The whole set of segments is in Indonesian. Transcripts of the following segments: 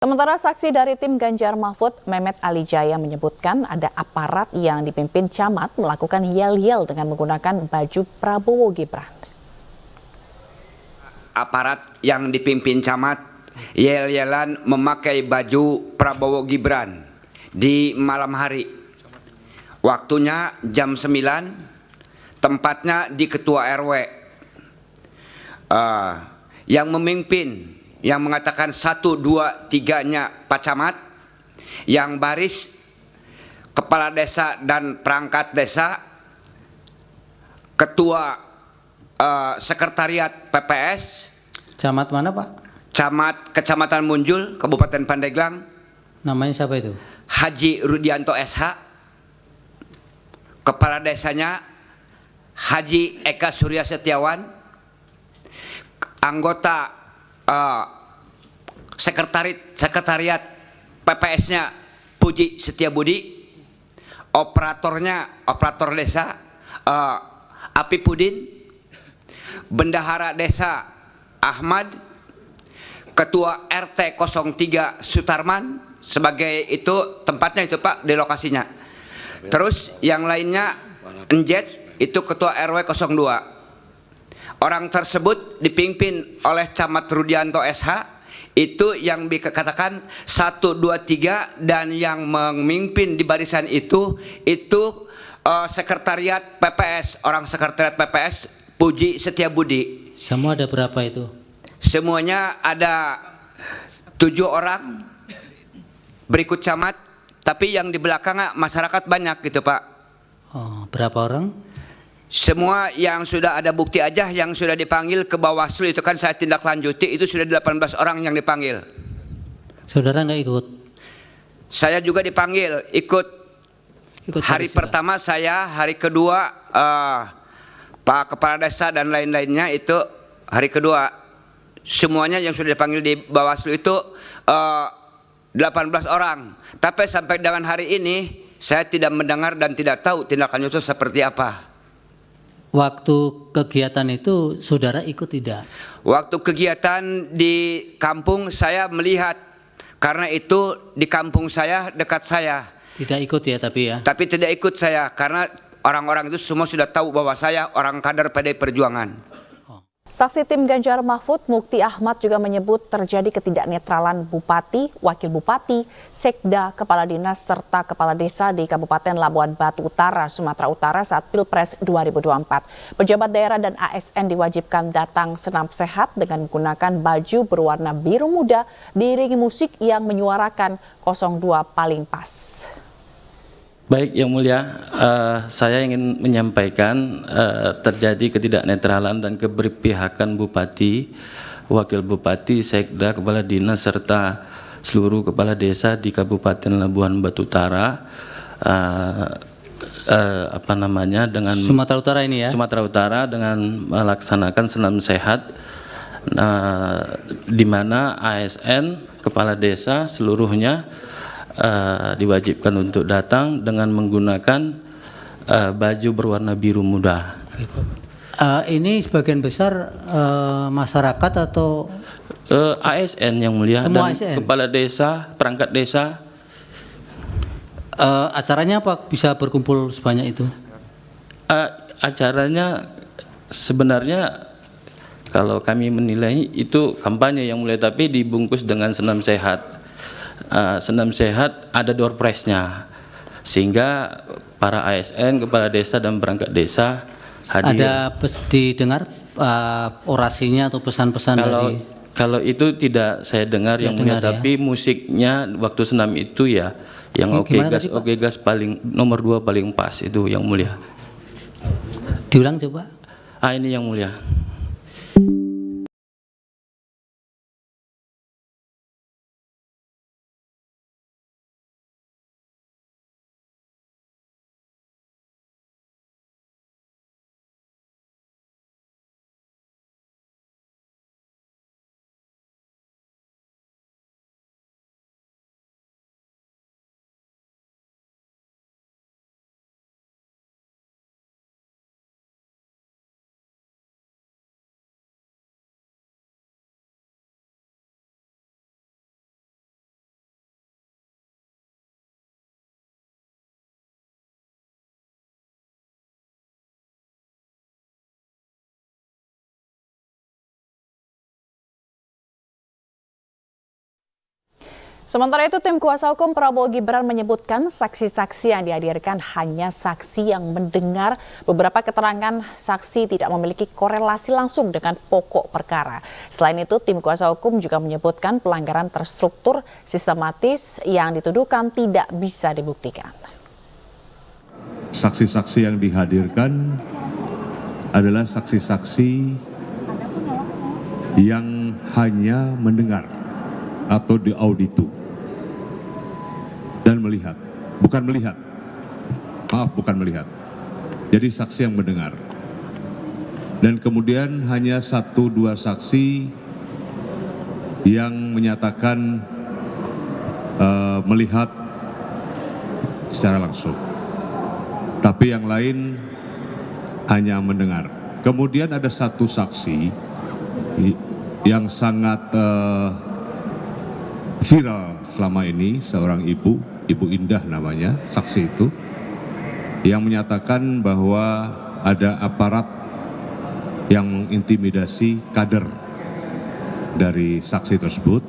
Sementara saksi dari tim Ganjar Mahfud, Mehmet Ali Jaya menyebutkan ada aparat yang dipimpin camat melakukan yel-yel dengan menggunakan baju Prabowo Gibran. Aparat yang dipimpin camat yel-yelan memakai baju Prabowo Gibran di malam hari. Waktunya jam 9, tempatnya di Ketua RW. Yang memimpin, yang mengatakan 1, 2, 3-nya Pak Camat, yang baris kepala desa dan perangkat desa, ketua sekretariat PPS. Camat mana, Pak? Camat Kecamatan Munjul, Kabupaten Pandeglang. Namanya siapa itu? Haji Rudianto SH. Kepala desanya Haji Eka Surya Setiawan. Anggota sekretariat PPS-nya Puji Setiabudi. Operator desa Api Pudin. Bendahara desa Ahmad. Ketua RT 03 Sutarman, sebagai itu tempatnya itu Pak, di lokasinya. Terus yang lainnya Enjet, itu Ketua RW 02. Orang tersebut dipimpin oleh Camat Rudianto SH, itu yang dikatakan 1, 2, 3, dan yang memimpin di barisan itu sekretariat PPS, orang sekretariat PPS Puji Setiabudi. Semua ada berapa itu? Semuanya ada 7 orang berikut camat, tapi yang di belakang masyarakat banyak gitu Pak. Oh, berapa orang? Semua yang sudah ada bukti aja, yang sudah dipanggil ke Bawaslu itu kan saya tindak lanjuti, itu sudah 18 orang yang dipanggil. Saudara nggak ikut? Saya juga dipanggil, ikut hari pertama saya, hari kedua Pak Kepala Desa dan lain-lainnya itu hari kedua. Semuanya yang sudah dipanggil di Bawaslu itu 18 orang. Tapi sampai dengan hari ini saya tidak mendengar dan tidak tahu tindakannya itu seperti apa. Waktu kegiatan itu saudara ikut tidak? Waktu kegiatan di kampung saya melihat, karena itu di kampung saya, dekat saya. Tidak ikut ya tapi ya? Tapi tidak ikut saya karena orang-orang itu semua sudah tahu bahwa saya orang kader PDI Perjuangan. Saksi tim Ganjar Mahfud, Mukti Ahmad juga menyebut terjadi ketidaknetralan Bupati, Wakil Bupati, Sekda, Kepala Dinas, serta Kepala Desa di Kabupaten Labuan Batu Utara, Sumatera Utara saat Pilpres 2024. Pejabat daerah dan ASN diwajibkan datang senam sehat dengan menggunakan baju berwarna biru muda diiringi musik yang menyuarakan 02 paling pas. Baik, Yang Mulia, saya ingin menyampaikan terjadi ketidaknetralan dan keberpihakan Bupati, Wakil Bupati, Sekda, Kepala Dinas, serta seluruh Kepala Desa di Kabupaten Labuan Batu Utara, dengan Sumatera Utara ini ya? Sumatera Utara dengan melaksanakan senam sehat, di mana ASN, Kepala Desa seluruhnya diwajibkan untuk datang dengan menggunakan baju berwarna biru muda. Ini sebagian besar masyarakat atau ASN Yang Mulia, semua dan ASN? Kepala Desa, perangkat desa. Acaranya apa bisa berkumpul sebanyak itu? Acaranya sebenarnya kalau kami menilai itu kampanye Yang Mulia, tapi dibungkus dengan senam sehat. Senam sehat ada door prize-nya, sehingga para ASN, Kepala Desa dan perangkat desa hadir. Ada didengar orasinya atau pesan-pesan dari? Kalau itu tidak saya dengar Yang Mulia, tapi musiknya waktu senam itu ya yang oke gas paling nomor 2 paling pas itu Yang Mulia. Diulang coba. Ini Yang Mulia. Sementara itu, tim kuasa hukum Prabowo Gibran menyebutkan saksi-saksi yang dihadirkan hanya saksi yang mendengar. Beberapa keterangan saksi tidak memiliki korelasi langsung dengan pokok perkara. Selain itu, tim kuasa hukum juga menyebutkan pelanggaran terstruktur sistematis yang dituduhkan tidak bisa dibuktikan. Saksi-saksi yang dihadirkan adalah saksi-saksi yang hanya mendengar atau diauditu dan melihat, bukan melihat. Jadi saksi yang mendengar. Dan kemudian hanya 1-2 saksi yang menyatakan melihat secara langsung. Tapi yang lain hanya mendengar. Kemudian ada 1 saksi yang sangat viral selama ini, seorang ibu Indah namanya, saksi itu, yang menyatakan bahwa ada aparat yang mengintimidasi kader dari saksi tersebut.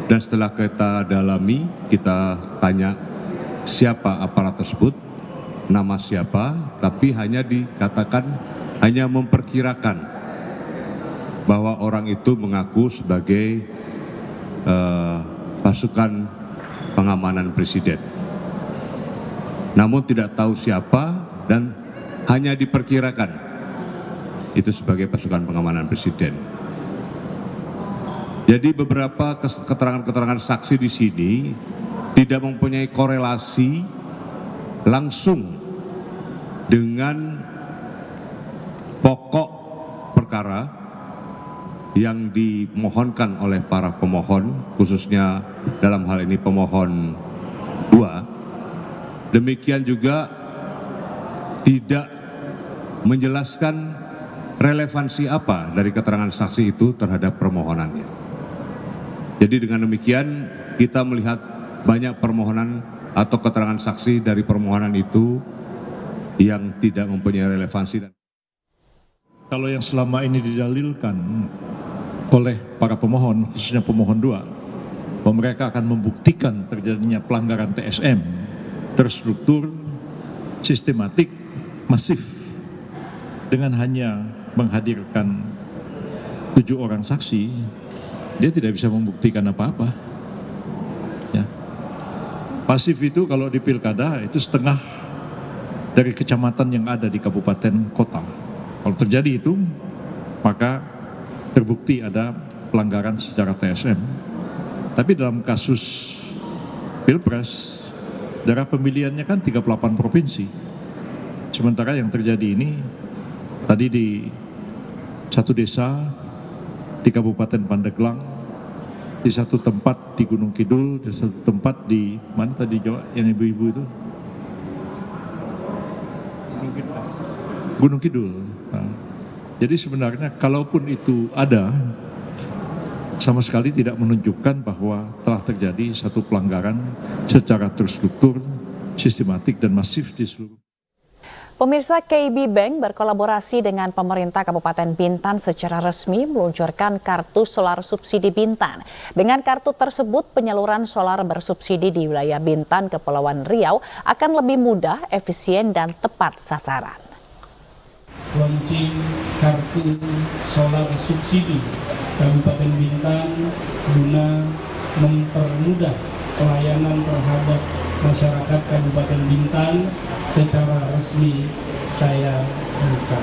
Dan setelah kita dalami, kita tanya siapa aparat tersebut, nama siapa, tapi hanya dikatakan, hanya memperkirakan bahwa orang itu mengaku sebagai pasukan pengamanan presiden. Namun tidak tahu siapa dan hanya diperkirakan itu sebagai pasukan pengamanan presiden. Jadi beberapa keterangan-keterangan saksi di sini tidak mempunyai korelasi langsung dengan pokok perkara yang dimohonkan oleh para pemohon, khususnya dalam hal ini pemohon 2. Demikian juga tidak menjelaskan relevansi apa dari keterangan saksi itu terhadap permohonannya. Jadi dengan demikian kita melihat banyak permohonan atau keterangan saksi dari permohonan itu yang tidak mempunyai relevansi. Kalau yang selama ini didalilkan oleh para pemohon, khususnya pemohon 2, bahwa mereka akan membuktikan terjadinya pelanggaran TSM, terstruktur, sistematik, masif, dengan hanya menghadirkan 7 orang saksi, dia tidak bisa membuktikan apa-apa. Ya. Pasif itu kalau di pilkada itu setengah dari kecamatan yang ada di kabupaten kota. Kalau terjadi itu, maka terbukti ada pelanggaran secara TSM. Tapi dalam kasus Pilpres, daerah pemilihannya kan 38 provinsi. Sementara yang terjadi ini, tadi di 1 desa di Kabupaten Pandeglang, di 1 tempat di Gunung Kidul, di 1 tempat di mana tadi Jawa yang ibu-ibu itu? Gunung Kidul. Nah, jadi sebenarnya kalaupun itu ada, sama sekali tidak menunjukkan bahwa telah terjadi satu pelanggaran secara terstruktur, sistematik dan masif di seluruh. Pemirsa, KB Bank berkolaborasi dengan pemerintah Kabupaten Bintan secara resmi meluncurkan kartu solar subsidi Bintan. Dengan kartu tersebut, penyaluran solar bersubsidi di wilayah Bintan, Kepulauan Riau akan lebih mudah, efisien, dan tepat sasaran. Launching kartu solar subsidi Kabupaten Bintan guna mempermudah pelayanan terhadap masyarakat Kabupaten Bintan secara resmi saya buka.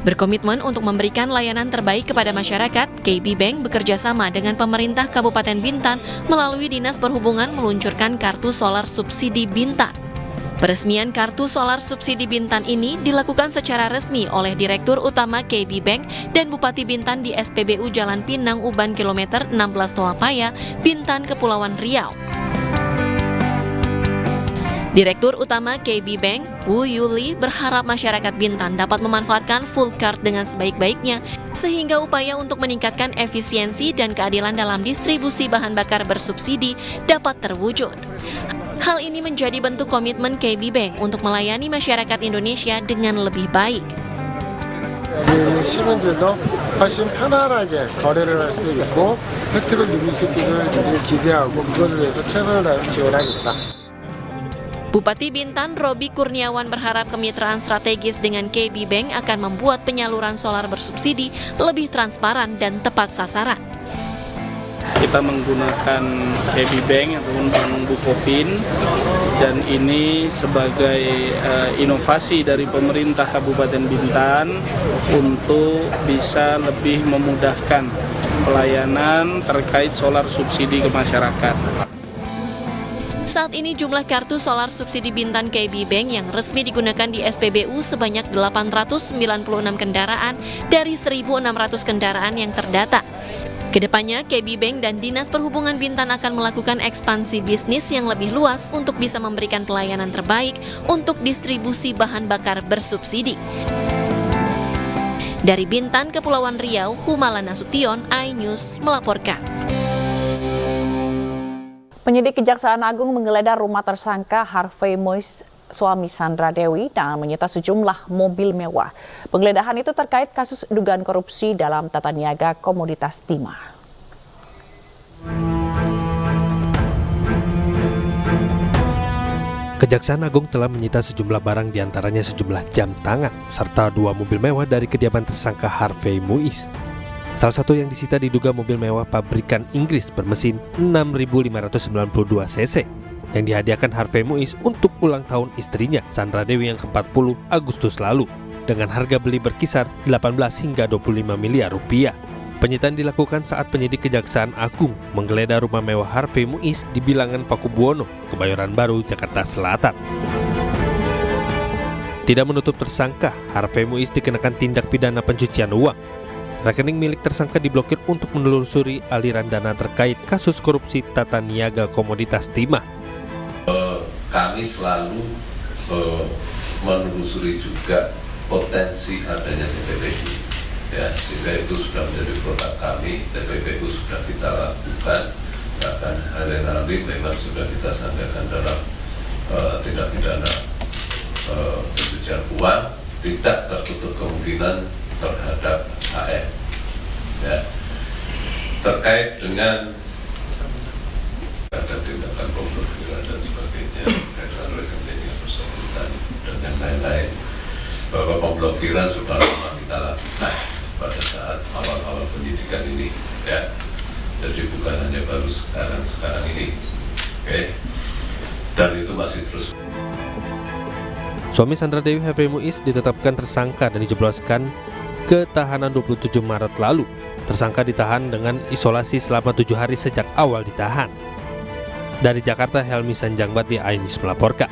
Berkomitmen untuk memberikan layanan terbaik kepada masyarakat, KB Bank bekerja sama dengan pemerintah Kabupaten Bintan melalui Dinas Perhubungan meluncurkan kartu solar subsidi Bintan. Peresmian kartu solar subsidi Bintan ini dilakukan secara resmi oleh Direktur Utama KB Bank dan Bupati Bintan di SPBU Jalan Pinang Uban kilometer 16 Toapaya, Bintan, Kepulauan Riau. Direktur Utama KB Bank, Wu Yuli, berharap masyarakat Bintan dapat memanfaatkan full card dengan sebaik-baiknya sehingga upaya untuk meningkatkan efisiensi dan keadilan dalam distribusi bahan bakar bersubsidi dapat terwujud. Hal ini menjadi bentuk komitmen KB Bank untuk melayani masyarakat Indonesia dengan lebih baik. 시민들도 훨씬 편안하게 거래를 할 수 있고 혜택을 누릴 수 있기를 기대하고 그것을 위해서 최선을 다해 지원하겠다. Bupati Bintan Robi Kurniawan berharap kemitraan strategis dengan KB Bank akan membuat penyaluran solar bersubsidi lebih transparan dan tepat sasaran. Kita menggunakan KB Bank ataupun Bank Bukopin, dan ini sebagai inovasi dari pemerintah Kabupaten Bintan untuk bisa lebih memudahkan pelayanan terkait solar subsidi ke masyarakat. Saat ini jumlah kartu solar subsidi Bintan KB Bank yang resmi digunakan di SPBU sebanyak 896 kendaraan dari 1.600 kendaraan yang terdata. Kedepannya, KB Bank dan Dinas Perhubungan Bintan akan melakukan ekspansi bisnis yang lebih luas untuk bisa memberikan pelayanan terbaik untuk distribusi bahan bakar bersubsidi. Dari Bintan, Kepulauan Riau, Humala Nasution, iNews melaporkan. Penyidik Kejaksaan Agung menggeledah rumah tersangka Harvey Mois, suami Sandra Dewi, dan menyita sejumlah mobil mewah. Penggeledahan itu terkait kasus dugaan korupsi dalam tata niaga komoditas timah. Kejaksaan Agung telah menyita sejumlah barang, diantaranya sejumlah jam tangan serta 2 mobil mewah dari kediaman tersangka Harvey Mois. Salah satu yang disita diduga mobil mewah pabrikan Inggris bermesin 6.592 cc yang dihadiahkan Harvey Mois untuk ulang tahun istrinya Sandra Dewi yang ke-40 Agustus lalu dengan harga beli berkisar 18 hingga 25 miliar rupiah. Penyitaan dilakukan saat penyidik Kejaksaan Agung menggeledah rumah mewah Harvey Mois di Bilangan Pakubuwono, Kebayoran Baru, Jakarta Selatan. Tidak menutup tersangka, Harvey Mois dikenakan tindak pidana pencucian uang. Rekening milik tersangka diblokir untuk menelusuri aliran dana terkait kasus korupsi tata niaga komoditas timah. Kami selalu menelusuri juga potensi adanya TPPU, ya, sehingga itu sudah menjadi produk kami. TPPU sudah kita lakukan, bahkan hari ini memang sudah kita sangkakan dalam tindak pidana pencucian uang, tidak tertutup kemungkinan terhadap HM. Ya. Terkait dengan ada tindakan pemblokiran dan sebagainya dengan rekening yang bersangkutan dan yang lain-lain, bahwa pemblokiran sudah lama kita lakukan pada saat awal-awal penyidikan ini, ya. Jadi bukan hanya baru sekarang ini, oke? Dan itu masih terus. Suami Sandra Dewi, Harvey Mois, ditetapkan tersangka dan dijebloskan ke tahanan 27 Maret lalu. Tersangka ditahan dengan isolasi selama 7 hari sejak awal ditahan. Dari Jakarta, Helmi Sanjangbati, iNews melaporkan.